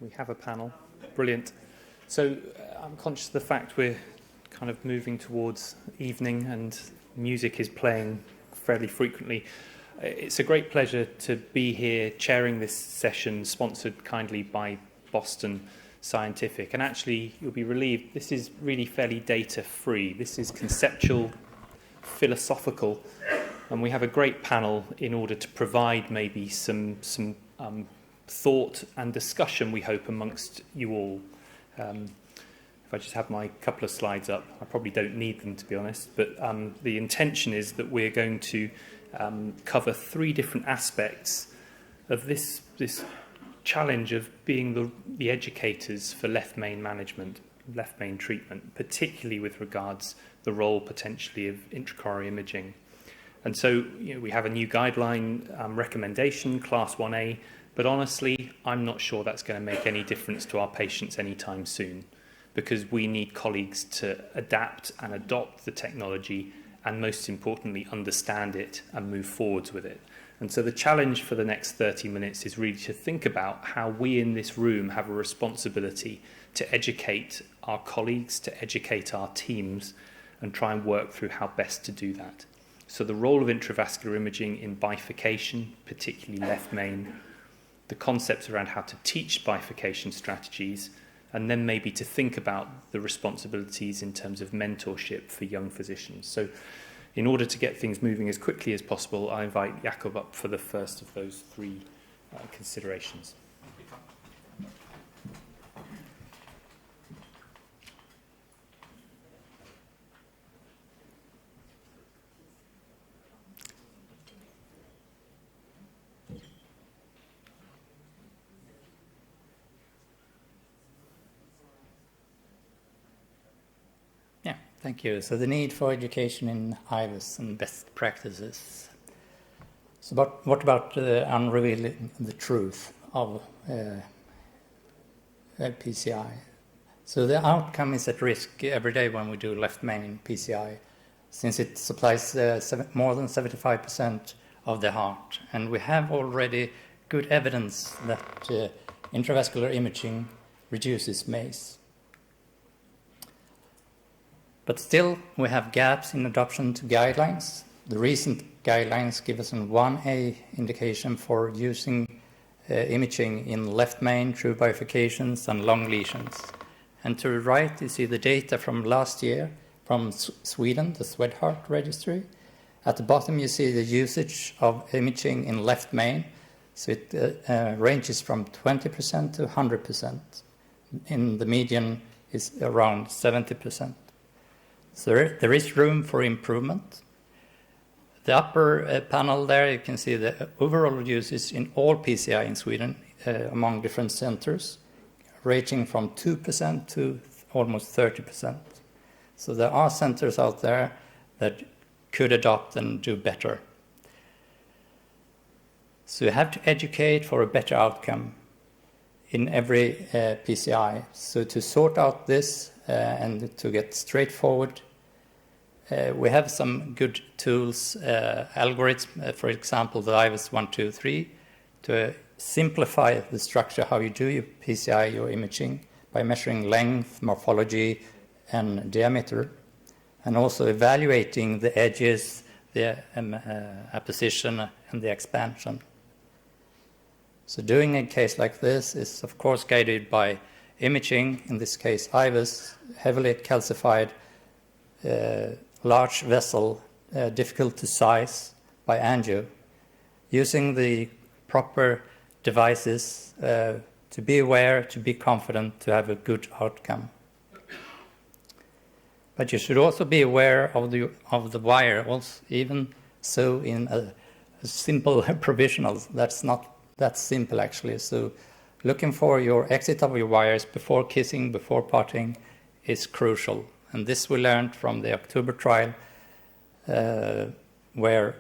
We have a panel. Brilliant. So I'm conscious of the fact we're kind of moving towards evening and music is playing fairly frequently. It's a great pleasure to be here chairing this session sponsored kindly by Boston Scientific. And actually, you'll be relieved, this is really fairly data-free. This is conceptual, philosophical, and we have a great panel in order to provide maybe some thought and discussion, we hope, amongst you all. If I just have my couple of slides up, I probably don't need them, to be honest, but the intention is that we're going to cover three different aspects of this challenge of being the educators for left main management, left main treatment, particularly with regards the role potentially of intracoronary imaging. And so we have a new guideline recommendation, Class 1A, but honestly, I'm not sure that's going to make any difference to our patients anytime soon, because we need colleagues to adapt and adopt the technology and, most importantly, understand it and move forwards with it. And so the challenge for the next 30 minutes is really to think about how we in this room have a responsibility to educate our colleagues, to educate our teams, and try and work through how best to do that. So the role of intravascular imaging in bifurcation, particularly left main, the concepts around how to teach bifurcation strategies, and then maybe to think about the responsibilities in terms of mentorship for young physicians. So in order to get things moving as quickly as possible, I invite Jacob up for the first of those three considerations. Thank you. So the need for education in IVUS and best practices. So what about unrevealing the truth of PCI? So the outcome is at risk every day when we do left main PCI, since it supplies more than 75% of the heart. And we have already good evidence that intravascular imaging reduces MACE. But still, we have gaps in adoption to guidelines. The recent guidelines give us an 1A indication for using imaging in left main, true bifurcations, and long lesions. And to the right, you see the data from last year from Sweden, the Swedheart registry. At the bottom, you see the usage of imaging in left main. So it ranges from 20% to 100%. In the median is around 70%. So there is room for improvement. The upper panel there, you can see the overall usage in all PCI in Sweden among different centers, ranging from 2% to almost 30%. So there are centers out there that could adopt and do better. So you have to educate for a better outcome in every PCI. So to sort out this and to get straightforward, we have some good tools, algorithms, for example, the IVUS 1, 2, 3, to simplify the structure, how you do your PCI, your imaging, by measuring length, morphology, and diameter, and also evaluating the edges, the apposition, and the expansion. So doing a case like this is, of course, guided by imaging, in this case IVUS, heavily calcified, large vessel, difficult to size by angio, using the proper devices to be aware, to be confident, to have a good outcome. But you should also be aware of the wire, also, even so in a simple provisional. That's not that simple, actually. So looking for your exit of your wires before kissing, before parting, is crucial. And this we learned from the October trial, where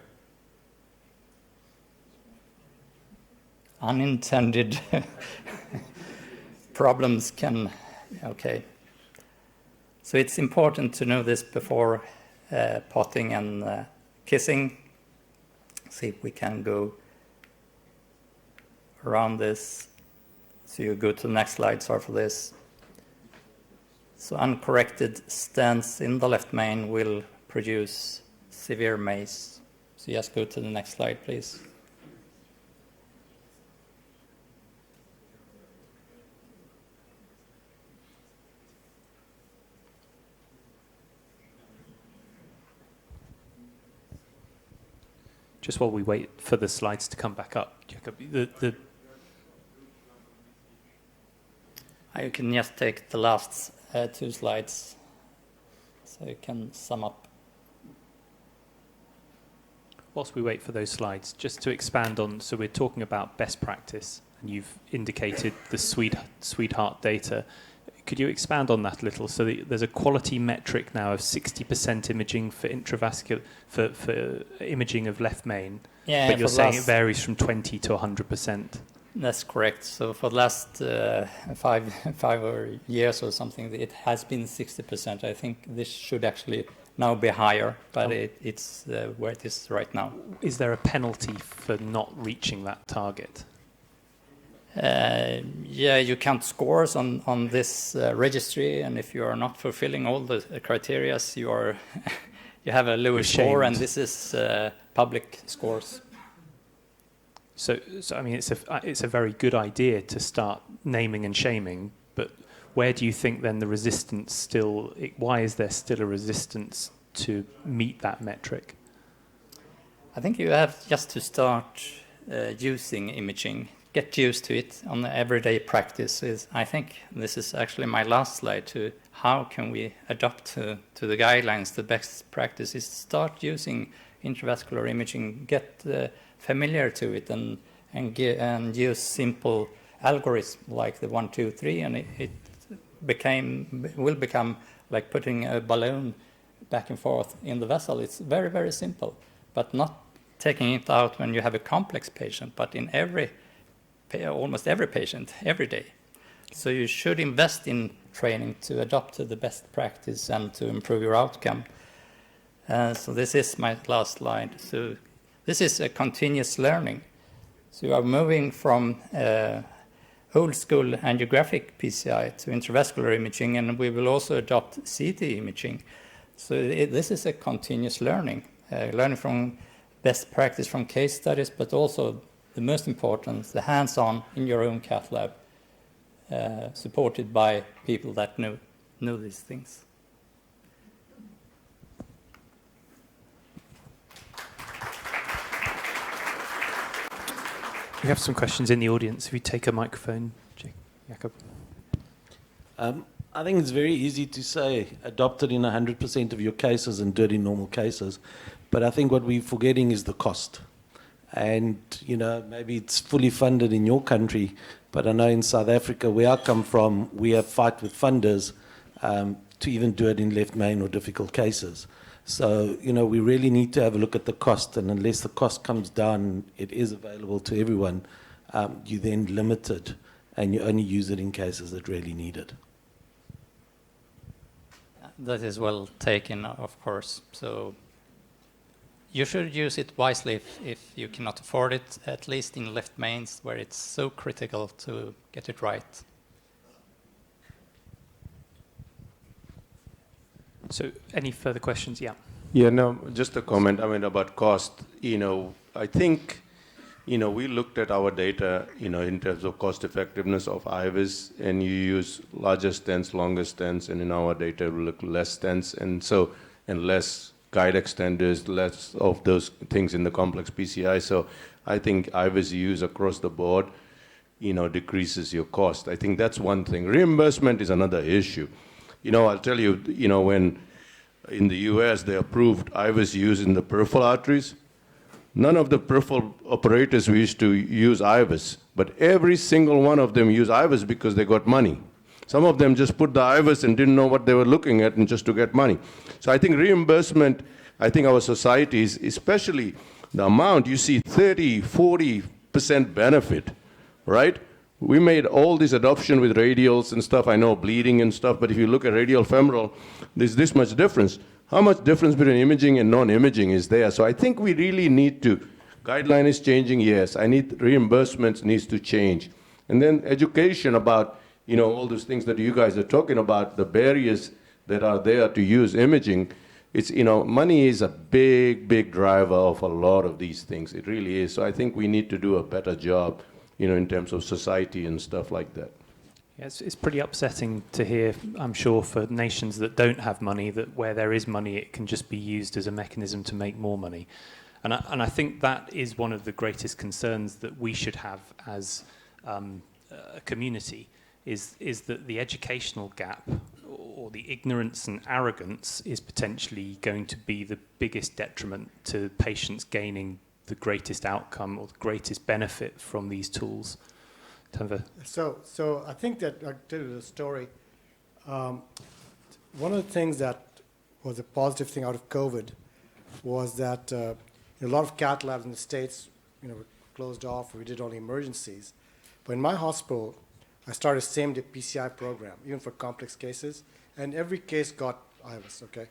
unintended problems can, okay. So it's important to know this before potting and kissing. See if we can go around this. So you go to the next slide, sorry for this. So uncorrected stents in the left main will produce severe MACE. So just go to the next slide, please. Just while we wait for the slides to come back up, Jacob, You can just take the last 2 slides so you can sum up. whilst we wait for those slides, just to expand on, so we're talking about best practice, and you've indicated the sweetheart data. Could you expand on that a little? So there's a quality metric now of 60% imaging for intravascular, for imaging of left main, Yeah, but you're saying it varies from 20 to 100%. That's correct. So for the last 5 years or something, it has been 60%. I think this should actually now be higher, but it's where it is right now. Is there a penalty for not reaching that target? Yeah, you count scores on this registry, and if you are not fulfilling all the criteria, you have a lower score, and this is public scores. So I mean, it's a very good idea to start naming and shaming, but where do you think then the resistance still? Why is there still a resistance to meet that metric? I think you have just to start using imaging. Get used to it on the everyday practice. I think this is actually my last slide to how can we adapt to the guidelines. The best practice is start using intravascular imaging, get familiar to it, and use simple algorithms like the 1, 2, 3, and it will become like putting a balloon back and forth in the vessel. It's very, very simple, but not taking it out when you have a complex patient, but in almost every patient, every day. So you should invest in training to adopt to the best practice and to improve your outcome. So this is my last slide. So this is a continuous learning. So you are moving from old school angiographic PCI to intravascular imaging, and we will also adopt CT imaging. So this is a continuous learning, learning from best practice from case studies, but also the most important, the hands-on in your own cath lab, supported by people that know these things. We have some questions in the audience. If you take a microphone, Jacob. I think it's very easy to say adopt it in 100% of your cases and do it in normal cases. But I think what we're forgetting is the cost. And, maybe it's fully funded in your country, but I know in South Africa, where I come from, we have fight with funders to even do it in left main or difficult cases. So, we really need to have a look at the cost, and unless the cost comes down, it is available to everyone, you then limit it, and you only use it in cases that really need it. That is well taken, of course. So you should use it wisely if you cannot afford it, at least in left mains where it's so critical to get it right. So any further questions? Yeah. Yeah, no, just a comment, about cost. I think, we looked at our data, in terms of cost effectiveness of IVIS, and you use larger stents, longer stents, and in our data we look less stents, and less guide extenders, less of those things in the complex PCI. So I think IVIS use across the board, decreases your cost. I think that's one thing. Reimbursement is another issue. I'll tell you, when in the US they approved IVIS use in the peripheral arteries, none of the peripheral operators used to use IVIS, but every single one of them used IVIS because they got money. Some of them just put the IVIS and didn't know what they were looking at and just to get money. So I think reimbursement, I think our societies, especially the amount, you see 30, 40% benefit, right? We made all this adoption with radials and stuff, I know bleeding and stuff, but if you look at radial femoral, there's this much difference. How much difference between imaging and non-imaging is there? So I think we really need to, guideline is changing, yes. Reimbursement needs to change. And then education about, all those things that you guys are talking about, the barriers that are there to use imaging. It's, money is a big, big driver of a lot of these things. It really is. So I think we need to do a better job, in terms of society and stuff like that. Yes, it's pretty upsetting to hear, I'm sure, for nations that don't have money, that where there is money, it can just be used as a mechanism to make more money. And I think that is one of the greatest concerns that we should have as a community, is that the educational gap or the ignorance and arrogance is potentially going to be the biggest detriment to patients gaining the greatest outcome or the greatest benefit from these tools. So I think that I'll tell you the story. One of the things that was a positive thing out of COVID was that a lot of cath labs in the States, were closed off. We did only emergencies. But in my hospital, I started a same-day PCI program, even for complex cases, and every case got IVUS, okay?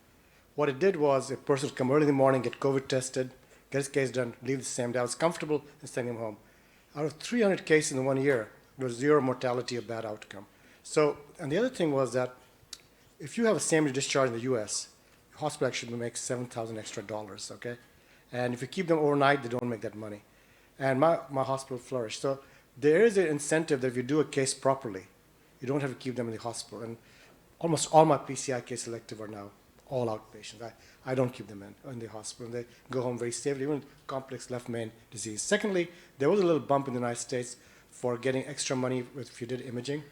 What it did was a person would come early in the morning, get COVID tested, get his case done, leave the same day. I was comfortable in sending him home. Out of 300 cases in 1 year, there was 0 mortality or bad outcome. So, and the other thing was that if you have a same-day discharge in the US, your hospital actually makes $7,000 extra, okay? And if you keep them overnight, they don't make that money. And my hospital flourished. So there is an incentive that if you do a case properly, you don't have to keep them in the hospital. And almost all my PCI case elective are now all outpatients. I don't keep them in the hospital. They go home very safely, even complex left main disease. Secondly, there was a little bump in the United States for getting extra money if you did imaging.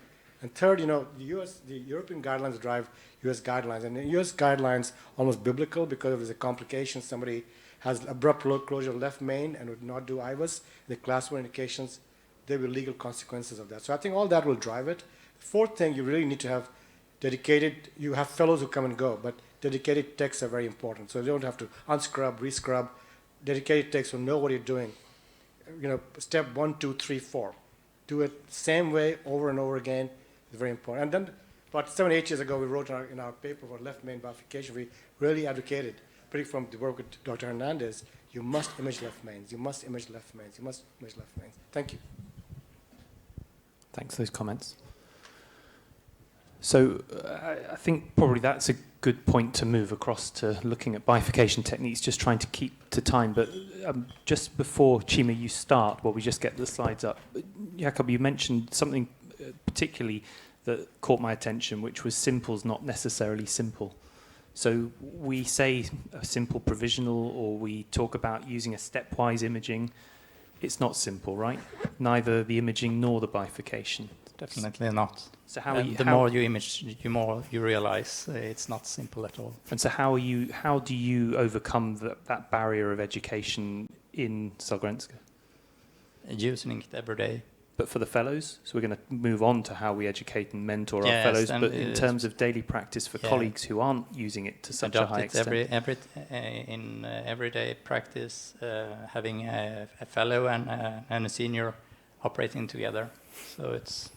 And third, the European guidelines drive US guidelines. And the US guidelines almost biblical because if there's a complication, somebody has abrupt closure of left main and would not do IVUS, the class 1 indications, there will be legal consequences of that. So I think all that will drive it. The fourth thing, you really need to have dedicated, you have fellows who come and go, but dedicated techs are very important. So you don't have to unscrub, rescrub. Dedicated techs will know what you're doing. Step 1, 2, 3, 4. Do it the same way over and over again is very important. And then about 7, 8 years ago, we wrote in our paper for left main bifurcation, we really advocated, particularly from the work with Dr. Hernandez, you must image left mains, you must image left mains, you must image left mains. Thank you. Thanks for those comments. So I think probably that's a good point to move across to looking at bifurcation techniques, just trying to keep to time. But just before, Chima, you start, while we just get the slides up, Jacob, you mentioned something particularly that caught my attention, which was simple's not necessarily simple. So we say a simple provisional, or we talk about using a stepwise imaging. It's not simple, right? Neither the imaging nor the bifurcation. Definitely not. So the more you image, the more you realize it's not simple at all. And so how do you overcome that barrier of education in Sahlgrenska? Using it every day. But for the fellows, so we're going to move on to how we educate and mentor our fellows. But in terms of daily practice for colleagues who aren't using it to such a high extent, in everyday practice, having a fellow and a senior operating together. So it's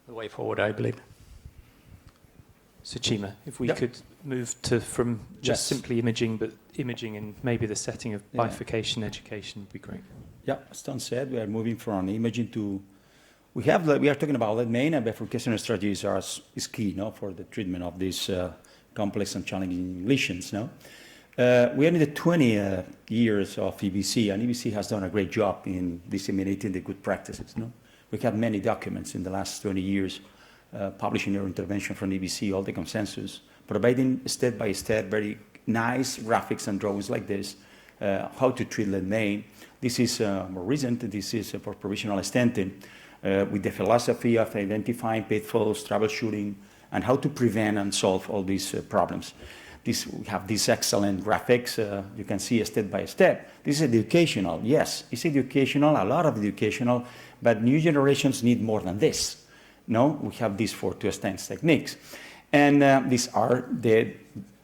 the way forward, I believe. So Chima, if we could move from just simply imaging, but imaging in maybe the setting of bifurcation education would be great. Yeah, as Tom said, we are moving from imaging to, we are talking about that main and bifurcation strategies is key, for the treatment of these complex and challenging lesions, we are in the 20 years of EBC, and EBC has done a great job in disseminating the good practices, We have many documents in the last 20 years publishing our intervention from EBC, all the consensus, providing step-by-step very nice graphics and drawings like this, how to treat lead main. This is more recent. This is for provisional stenting with the philosophy of identifying pitfalls, troubleshooting, and how to prevent and solve all these problems. We have these excellent graphics. You can see step by step. This is educational. Yes, it's educational, a lot of educational, but new generations need more than this. We have these 4-2 stance techniques. And these are the,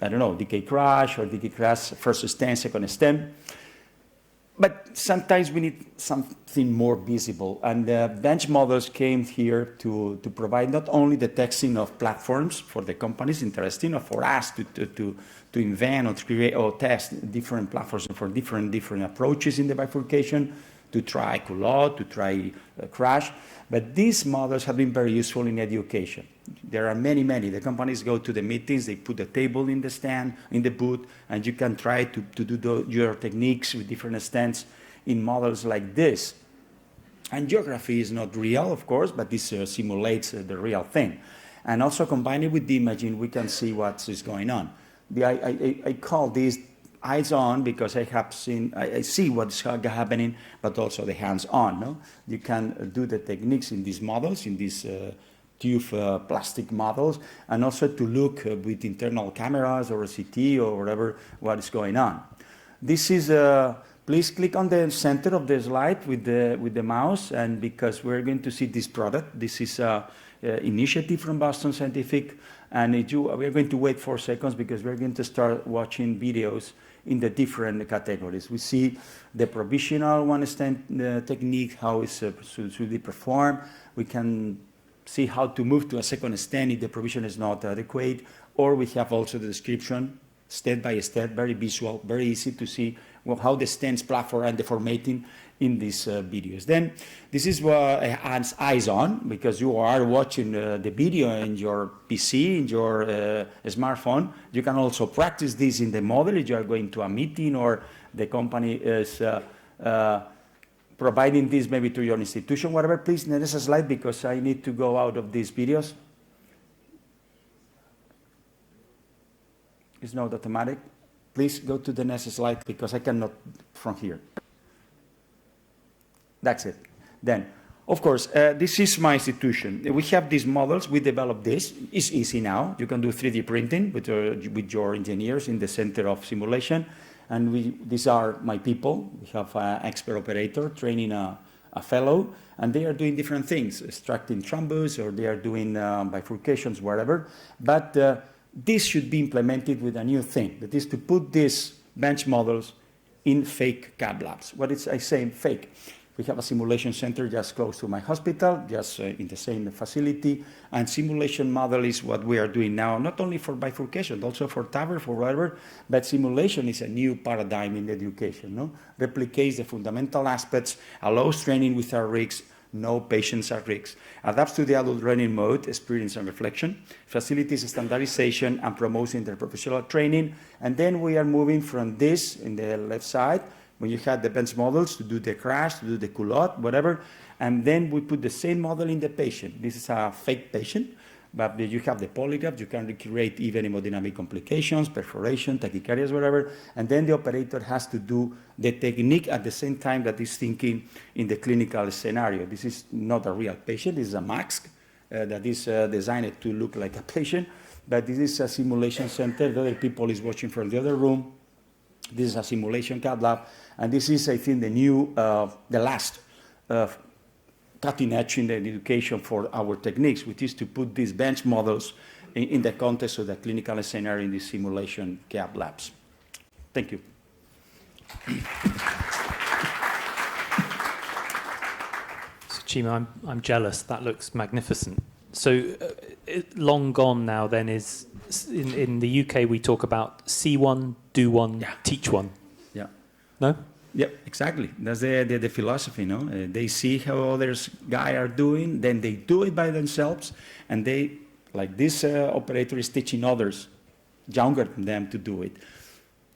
decay crash or decay crash, first stem, second stem. But sometimes we need something more visible. And bench models came here to provide not only the testing of platforms for the companies interesting, or for us to invent or to create or test different platforms for different approaches in the bifurcation, to try Collet, to try Crash. But these models have been very useful in education. There are many, many. The companies go to the meetings, they put a table in the stand, in the booth, and you can try to do your techniques with different stands in models like this. And geography is not real, of course, but this simulates the real thing. And also combine it with the imaging, we can see what is going on. I call this eyes on because I see what's happening, but also the hands on. No? You can do the techniques in these models, in these tube plastic models, and also to look with internal cameras or a CT or whatever what is going on. This is please click on the center of the slide with the mouse, and because we're going to see this product. This is an initiative from Boston Scientific, and we're going to wait 4 seconds because we're going to start watching videos in the different categories. We see the provisional one-stand technique, how it should be performed. We can see how to move to a second stand if the provision is not adequate, or we have also the description, step by step, very visual, very easy to see how the stands platform and the formatting in these videos. Then this is what eyes on, because you are watching the video in your PC, in your smartphone. You can also practice this in the model if you are going to a meeting or the company is providing this maybe to your institution, whatever. Please, next slide, because I need to go out of these videos. It's not automatic. Please go to the next slide because I cannot from here. That's it. Then, of course, this is my institution. We have these models. We developed this. It's easy now. You can do 3D printing with your engineers in the center of simulation. And these are my people. We have an expert operator training a fellow, and they are doing different things, extracting thrombus, or they are doing bifurcations, whatever. But this should be implemented with a new thing, that is to put these bench models in fake CAD labs. What is I say fake? We have a simulation center just close to my hospital, just in the same facility, and simulation model is what we are doing now, not only for bifurcation, also for TAVR, for whatever, but simulation is a new paradigm in education, no? Replicates the fundamental aspects, allows training without risks, no patients at risk, adapts to the adult learning mode, experience and reflection, facilitates standardization and promotes interprofessional training. And then we are moving from this in the left side, when you had the bench models to do the crash, to do the Collet, whatever, and then we put the same model in the patient. This is a fake patient, but you have the polygraph, you can recreate even hemodynamic complications, perforation, tachycardias, whatever, and then the operator has to do the technique at the same time that is thinking in the clinical scenario. This is not a real patient, this is a mask that is designed to look like a patient, but this is a simulation center, the other people is watching from the other room. This is a simulation CAD lab, and this is, I think, the last cutting edge in the education for our techniques, which is to put these bench models in the context of the clinical scenario in the simulation CAD labs. Thank you. So, Chima, I'm jealous. That looks magnificent. So, long gone now then is, in the UK we talk about see one, do one, teach one. Yeah. No? Yeah, exactly. That's the philosophy, no? They see how others guys are doing, then they do it by themselves, and they, like this operator is teaching others, younger than them, to do it.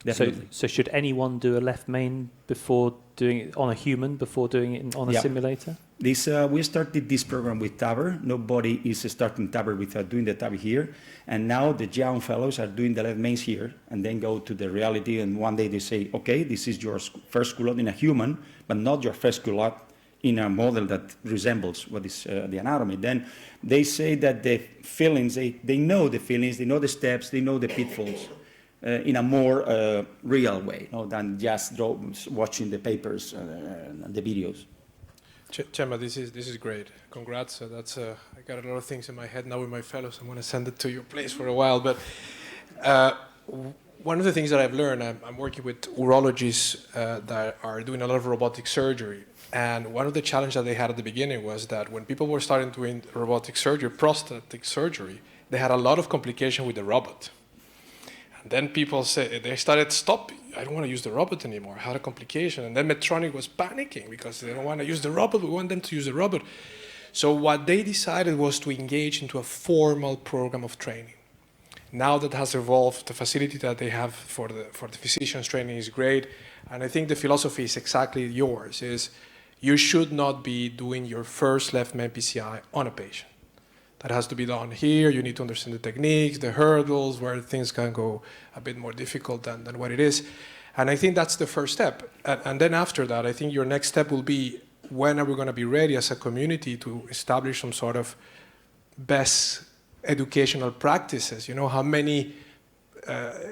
Definitely. So should anyone do a left main before doing it on a human, before doing it on a simulator? This we started this program with TAVR. Nobody is starting TAVR without doing the TAVR here. And now the young fellows are doing the left mains here, and then go to the reality, and one day they say, okay, this is your first Collet in a human, but not your first Collet in a model that resembles what is the anatomy. Then they say that the feelings, they know the feelings, they know the steps, they know the pitfalls in a more real way, than just watching the papers and the videos. Chema, this is great. Congrats. That's I got a lot of things in my head now with my fellows. I'm going to send it to your place for a while. But one of the things that I've learned, I'm working with urologists that are doing a lot of robotic surgery. And one of the challenges that they had at the beginning was that when people were starting doing robotic surgery, prosthetic surgery, they had a lot of complication with the robot. And then people they started, stop, I don't want to use the robot anymore. I had a complication. And then Medtronic was panicking because they don't want to use the robot. We want them to use the robot. So what they decided was to engage into a formal program of training. Now that has evolved, the facility that they have for the physicians training is great. And I think the philosophy is exactly yours, is you should not be doing your first left main PCI on a patient. That has to be done here. You need to understand the techniques, the hurdles, where things can go a bit more difficult than what it is. And I think that's the first step. And then after that, I think your next step will be, when are we going to be ready as a community to establish some sort of best educational practices? You know, how many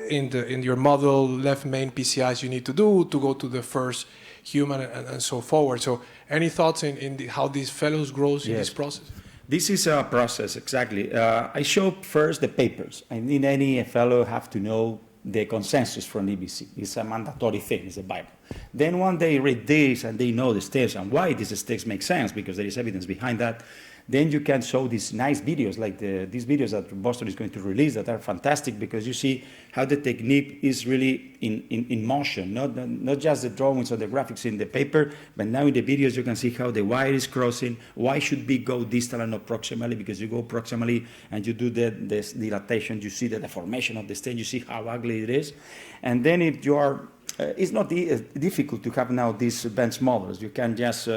in your model left main PCIs you need to do to go to the first human and so forward. So any thoughts in how these fellows grows in this process? This is a process, exactly. I show first the papers. I mean, any fellow have to know the consensus from EBC. It's a mandatory thing, it's a Bible. Then one day read this and they know the steps and why these steps make sense, because there is evidence behind that. Then you can show these nice videos, like these videos that Boston is going to release, that are fantastic, because you see how the technique is really in motion, not just the drawings or the graphics in the paper, but now in the videos you can see how the wire is crossing, why should we go distal and not proximally, because you go proximally and you do this dilatation, you see the deformation of the stent, you see how ugly it is. And then if you are, it's not difficult to have now these bench models. You can just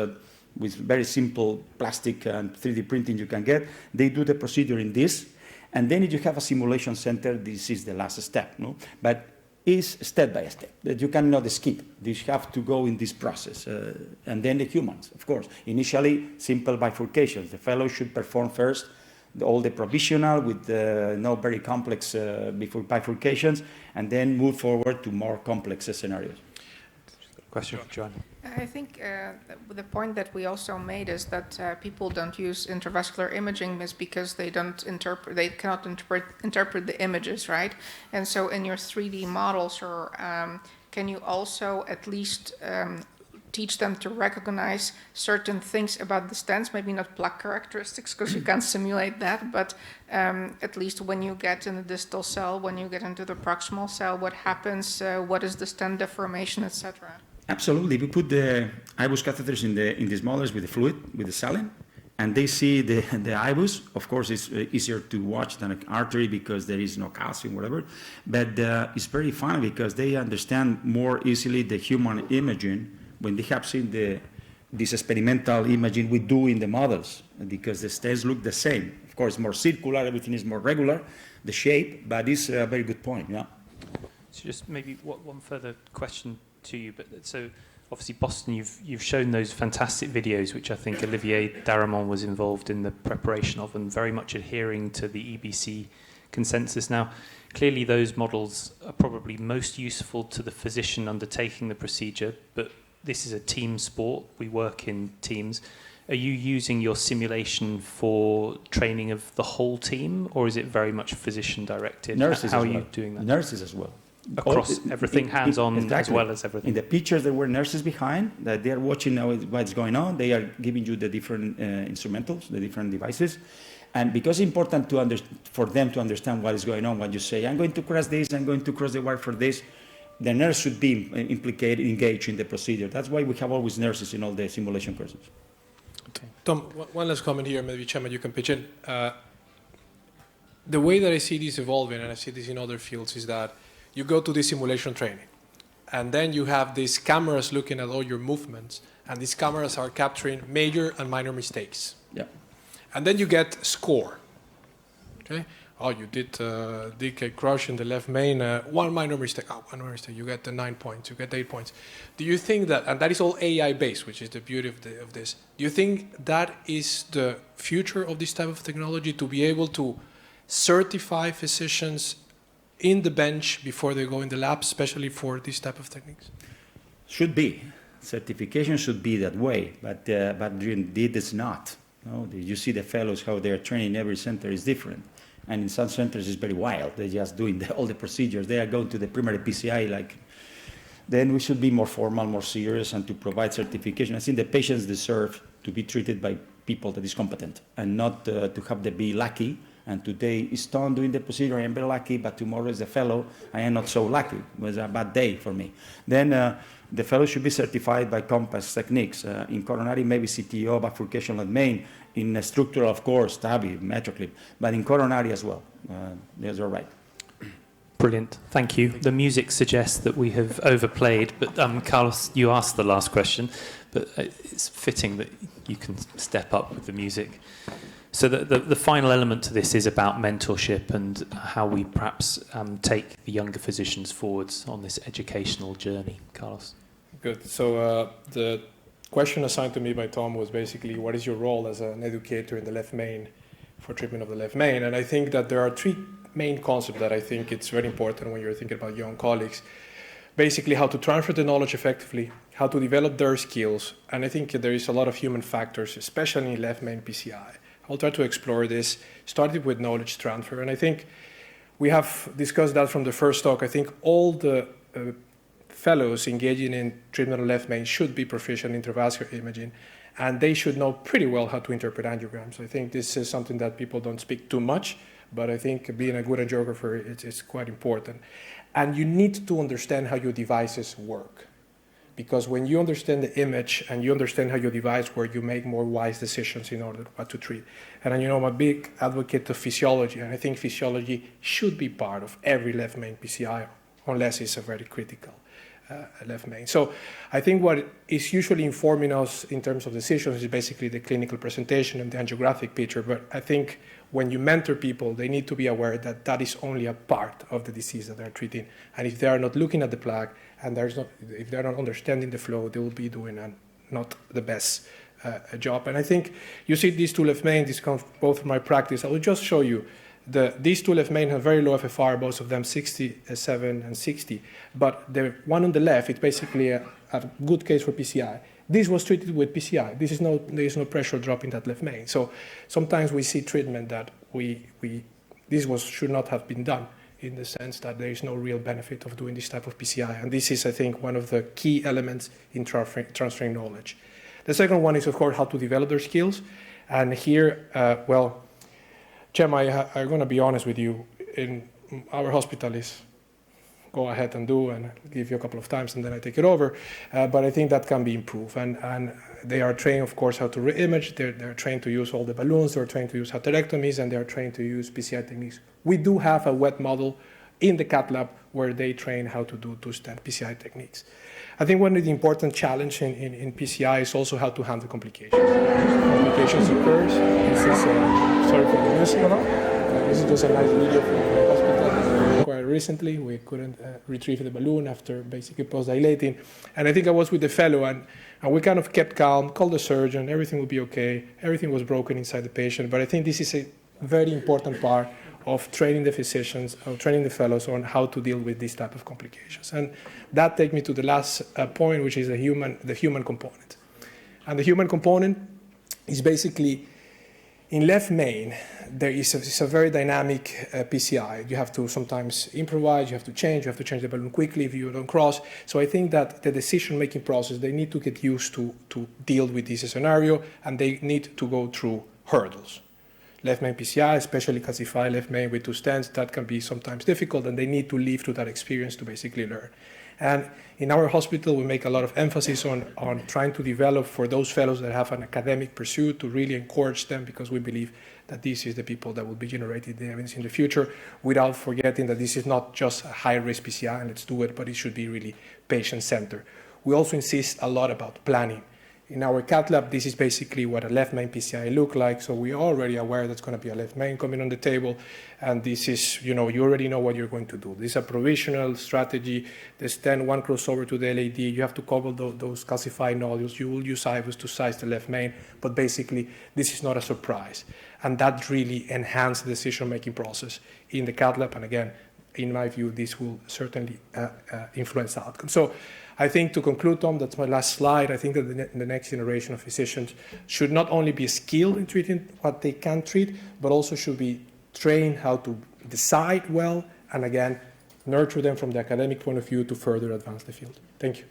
with very simple plastic and 3D printing you can get. They do the procedure in this, and then if you have a simulation center, this is the last step, no? But it's step by step, that you cannot skip. You have to go in this process. And then the humans, of course. Initially, simple bifurcations. The fellow should perform first all the provisional with no very complex bifurcations, and then move forward to more complex scenarios. Question for John. I think the point that we also made is that people don't use intravascular imaging is because they cannot interpret the images, right? And so in your 3D models, or can you also at least teach them to recognize certain things about the stents, maybe not plaque characteristics, because you can't simulate that, but at least when you get in the distal cell, when you get into the proximal cell, what happens, what is the stent deformation, etc. Absolutely. We put the IBUS catheters in these models with the fluid, with the saline, and they see the IBUS. Of course, it's easier to watch than an artery because there is no calcium, whatever. But it's very fun because they understand more easily the human imaging when they have seen this experimental imaging we do in the models, because the stents look the same. Of course, more circular, everything is more regular, the shape, but it's a very good point, yeah. So just maybe one further question to you, but so obviously Boston, you've shown those fantastic videos, which I think Olivier Daramont was involved in the preparation of, and very much adhering to the EBC consensus. Now, clearly those models are probably most useful to the physician undertaking the procedure, but this is a team sport. We work in teams. Are you using your simulation for training of the whole team, or is it very much physician directed? Nurses How as are well. you doing that? Nurses as well. Across everything, hands-on exactly. as well as everything. In the pictures, there were nurses behind that they are watching now what's going on. They are giving you the different instrumentals, the different devices. And because it's important for them to understand what is going on, when you say, I'm going to cross this, I'm going to cross the wire for this, the nurse should be engaged in the procedure. That's why we have always nurses in all the simulation courses. Okay. Tom, one last comment here, maybe Chairman, you can pitch in. The way that I see this evolving, and I see this in other fields, is that you go to this simulation training, and then you have these cameras looking at all your movements, and these cameras are capturing major and minor mistakes. Yeah. And then you get score. Okay? Oh, you did DK crush in the left main, one minor mistake. Oh, one minor mistake. You get the 9 points. You get 8 points. Do you think that, and that is all AI based, which is the beauty of this. Do you think that is the future of this type of technology, to be able to certify physicians in the bench before they go in the lab, especially for this type of techniques? Should be. Certification should be that way, but indeed it's not. No? You see the fellows, how they are training, every center is different. And in some centers it's very wild. They're just doing all the procedures. They are going to the primary PCI. Then we should be more formal, more serious, and to provide certification. I think the patients deserve to be treated by people that is competent, and not to have them be lucky And today is Tom doing the procedure, I am very lucky, but tomorrow is the fellow, I am not so lucky. It was a bad day for me. Then the fellow should be certified by Compass Techniques. In coronary, maybe CTO, bifurcation left main. In structural, of course, TAVI, MetroClip, but in coronary as well. Yes, you're right. Brilliant, thank you. The music suggests that we have overplayed, but Carlos, you asked the last question, but it's fitting that you can step up with the music. So the final element to this is about mentorship and how we perhaps take the younger physicians forwards on this educational journey. Carlos? Good. So the question assigned to me by Tom was basically, what is your role as an educator in the left main for treatment of the left main? And I think that there are three main concepts that I think it's very important when you're thinking about young colleagues. Basically, how to transfer the knowledge effectively, how to develop their skills, and I think there is a lot of human factors, especially in left main PCI. I'll try to explore this, starting with knowledge transfer, and I think we have discussed that from the first talk. I think all the fellows engaging in treatment of left main should be proficient in intravascular imaging, and they should know pretty well how to interpret angiograms. I think this is something that people don't speak too much, but I think being a good angiographer is quite important. And you need to understand how your devices work. Because when you understand the image and you understand how your device works, you make more wise decisions in order what to treat. And you know, I'm a big advocate of physiology, and I think physiology should be part of every left main PCI, unless it's a very critical left main. So I think what is usually informing us in terms of decisions is basically the clinical presentation and the angiographic picture. But I think when you mentor people, they need to be aware that that is only a part of the disease that they're treating. And if they are not looking at the plaque and if they're not understanding the flow, they will be doing not the best job. And I think you see these two left main, this comes both from my practice. I will just show you. These two left main have very low FFR, both of them 67 and 60. But the one on the left, it's basically a good case for PCI. This was treated with PCI. There is no pressure drop in that left main. So sometimes we see treatment that should not have been done, in the sense that there is no real benefit of doing this type of PCI. And this is, I think, one of the key elements in transferring knowledge. The second one is, of course, how to develop their skills. And here, Cem, I'm going to be honest with you. In our hospital is go ahead and do, and I'll give you a couple of times, and then I take it over. But I think that can be improved. And they are trained, of course, how to re-image. They're trained to use all the balloons. They're trained to use hysterectomies, and they're trained to use PCI techniques. We do have a wet model in the cath lab where they train how to do two-stent PCI techniques. I think one of the important challenges in PCI is also how to handle complications. Complications occurs. This is, sorry for the music. This is just a nice video from the hospital quite recently. We couldn't retrieve the balloon after basically post-dilating. And I think I was with the fellow, and we kind of kept calm, called the surgeon, everything will be okay. Everything was broken inside the patient. But I think this is a very important part of training the physicians, of training the fellows on how to deal with these type of complications. And that takes me to the last point, which is the human component. And the human component is basically, in left main, there is a very dynamic PCI. You have to sometimes improvise, you have to change the balloon quickly if you don't cross. So I think that the decision-making process, they need to get used to deal with this scenario, and they need to go through hurdles. Left main PCI, especially calcified left main with two stents, that can be sometimes difficult, and they need to live through that experience to basically learn. And in our hospital, we make a lot of emphasis on trying to develop for those fellows that have an academic pursuit, to really encourage them, because we believe that this is the people that will be generating the evidence in the future, without forgetting that this is not just a high-risk PCI and let's do it, but it should be really patient-centered. We also insist a lot about planning. In our cath lab, this is basically what a left main PCI look like. So we are already aware that's going to be a left main coming on the table. And this is, you already know what you're going to do. This is a provisional strategy. The stent, one crossover to the LAD. You have to cover those calcified nodules. You will use IVUS to size the left main. But basically, this is not a surprise. And that really enhances the decision-making process in the cath lab. And again, in my view, this will certainly influence the outcome. So I think, to conclude, Tom, that's my last slide. I think that the next generation of physicians should not only be skilled in treating what they can treat, but also should be trained how to decide well, and again, nurture them from the academic point of view to further advance the field. Thank you.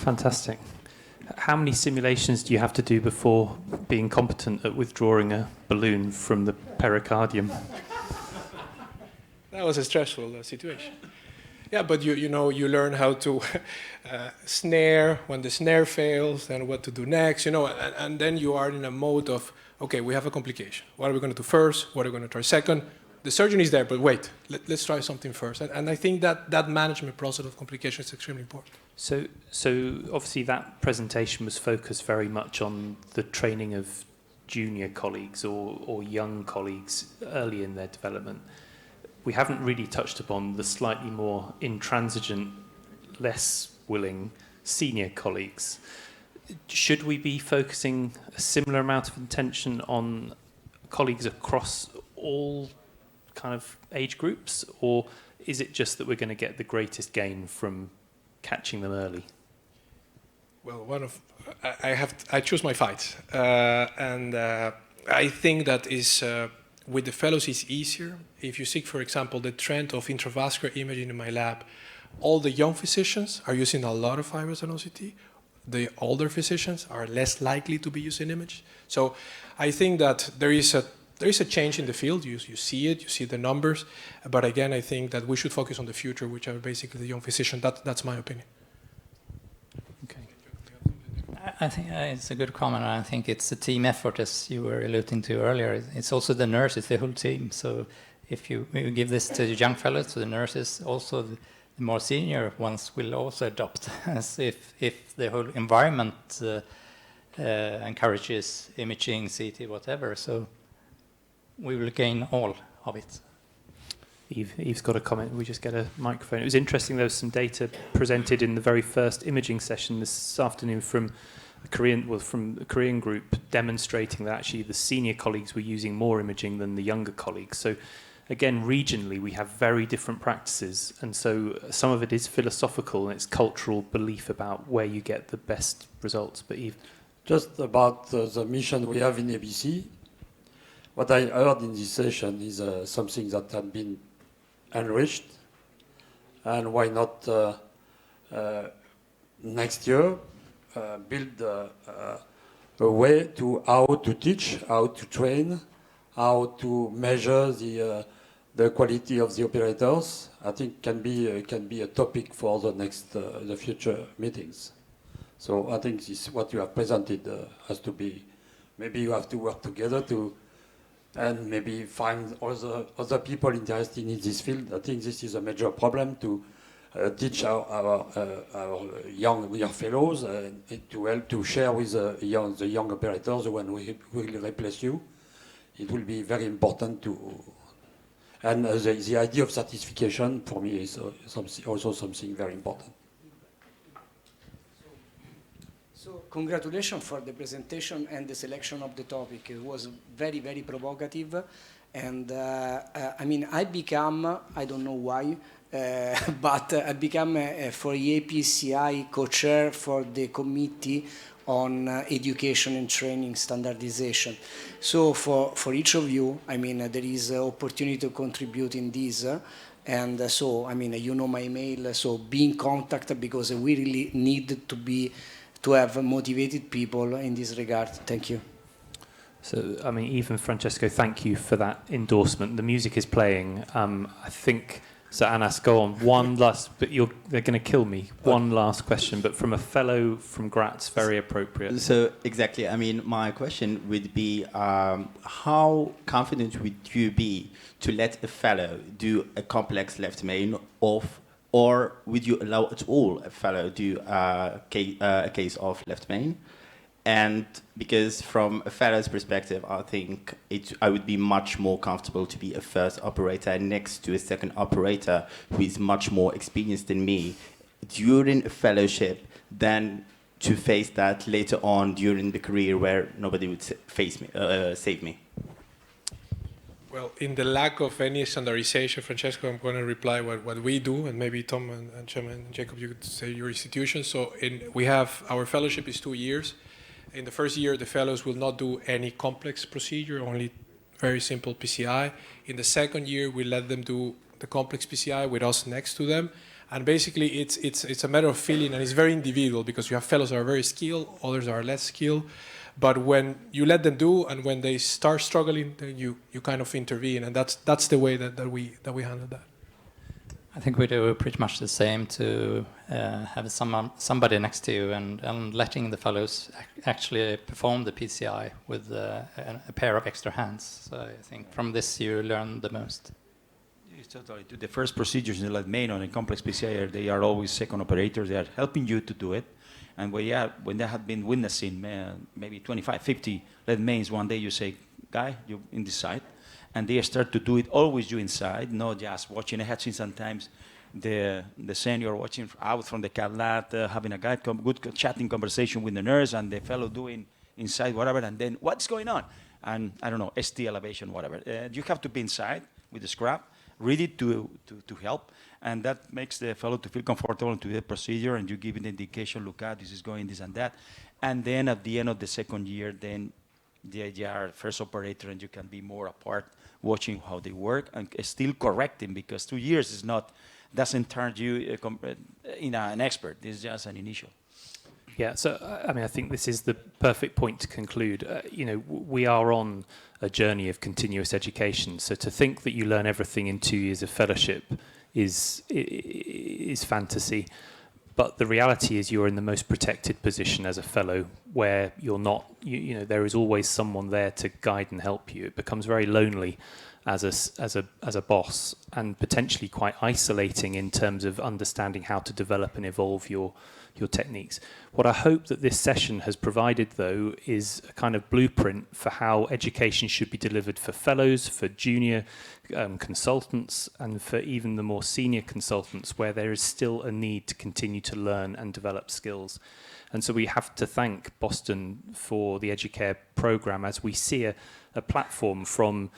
Fantastic. how many simulations do you have to do before being competent at withdrawing a balloon from the pericardium? That was a stressful situation. Yeah, but you learn how to snare when the snare fails, and what to do next, and then you are in a mode of, okay, we have a complication. What are we going to do first? What are we going to try second? The surgeon is there, but wait, let's try something first. And I think that management process of complications is extremely important. So obviously that presentation was focused very much on the training of junior colleagues or young colleagues early in their development. We haven't really touched upon the slightly more intransigent, less willing senior colleagues. Should we be focusing a similar amount of attention on colleagues across all kind of age groups, or is it just that we're going to get the greatest gain from catching them early? Well, I choose my fights, and I think that is with the fellows is easier. If you see, for example, the trend of intravascular imaging in my lab, all the young physicians are using a lot of fibers and OCT. The older physicians are less likely to be using image. So I think that there is a change in the field. You see it, you see the numbers. But again, I think that we should focus on the future, which are basically the young physicians. That's my opinion. Okay. I think it's a good comment. I think it's a team effort, as you were alluding to earlier. It's also the nurses, the whole team. So if you give this to the young fellows, to the nurses, also the more senior ones will also adopt, as if the whole environment encourages imaging, CT, whatever. So we will gain all of it. Eve's got a comment. We just get a microphone. It was interesting. There was some data presented in the very first imaging session this afternoon from the Korean group, demonstrating that actually the senior colleagues were using more imaging than the younger colleagues. So again, regionally, we have very different practices, and so some of it is philosophical and it's cultural belief about where you get the best results. But Yves? Just about the mission we have in EBC, what I heard in this session is something that had been enriched, and why not next year build a way to how to teach, how to train, how to measure the quality of the operators. I think can be a topic for the future meetings. So I think this what you have presented has to be. Maybe you have to work together and maybe find other people interested in this field. I think this is a major problem to teach our young fellows to help to share with the young operators when we will replace you. It will be very important to. And the idea of certification for me is also something very important. So congratulations for the presentation and the selection of the topic. It was very, very provocative. And I mean, I don't know why, but I become for EAPCI co-chair for the committee on education and training standardization. So for each of you, I mean, there is an opportunity to contribute in this. And so, I mean, you know my email, so be in contact because we really need to have motivated people in this regard. Thank you. So, I mean, Yves and Francesco, thank you for that endorsement. The music is playing. I think, so Anas, go on. One last, but they're going to kill me. One last question, but from a fellow from Graz, very appropriate. So, exactly. I mean, my question would be, how confident would you be to let a fellow do a complex left main off, or would you allow at all a fellow do a case of left main? And because from a fellow's perspective, I think I would be much more comfortable to be a first operator next to a second operator who is much more experienced than me during a fellowship than to face that later on during the career where nobody would save me. Well, in the lack of any standardization, Francesco, I'm going to reply what we do, and maybe Tom and Chairman and Jacob, you could say your institution. So we have, our fellowship is 2 years. In the first year, the fellows will not do any complex procedure, only very simple PCI. In the second year, we let them do the complex PCI with us next to them. And basically, it's a matter of feeling, and it's very individual because you have fellows that are very skilled, others are less skilled. But when you let them do, and when they start struggling, then you kind of intervene, and that's the way that we handle that. I think we do pretty much the same, to have somebody next to you and letting the fellows actually perform the PCI with a pair of extra hands. So I think from this you learn the most. Yes, totally. The first procedures in the lead main on a complex PCI, they are always second operators. They are helping you to do it. And when they have been witnessing maybe 25, 50 lead mains, one day you say, guy, you in this side. And they start to do it always you inside, not just watching ahead. Since sometimes the senior watching out from the cat lab, having a good chatting conversation with the nurse, and the fellow doing inside whatever, and then what's going on? And I don't know, ST elevation, whatever. You have to be inside with the scrap, ready to help, and that makes the fellow to feel comfortable to the procedure, and you give it the indication, look out, this is going, this and that. And then at the end of the second year, then they are first operator, and you can be more apart, watching how they work and still correcting, because 2 years doesn't turn you an expert. It's just an initial. Yeah, so I mean, I think this is the perfect point to conclude. We are on a journey of continuous education. So to think that you learn everything in 2 years of fellowship is fantasy. But the reality is you're in the most protected position as a fellow, where you're not, there is always someone there to guide and help you. It becomes very lonely as a boss, and potentially quite isolating in terms of understanding how to develop and evolve your techniques. What I hope that this session has provided, though, is a kind of blueprint for how education should be delivered for fellows, for junior consultants, and for even the more senior consultants, where there is still a need to continue to learn and develop skills. And so we have to thank Boston for the Educare program, as we see a platform from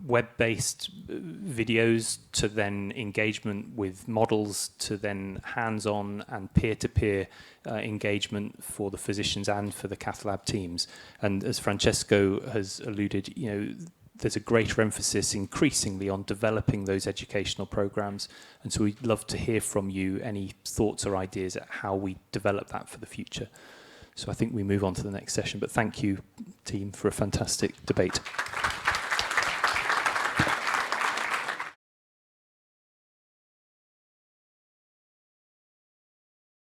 web-based videos to then engagement with models to then hands-on and peer-to-peer engagement for the physicians and for the cath lab teams. And as Francesco has alluded, there's a greater emphasis increasingly on developing those educational programs. And so we'd love to hear from you any thoughts or ideas at how we develop that for the future. So I think we move on to the next session. But thank you, team, for a fantastic debate.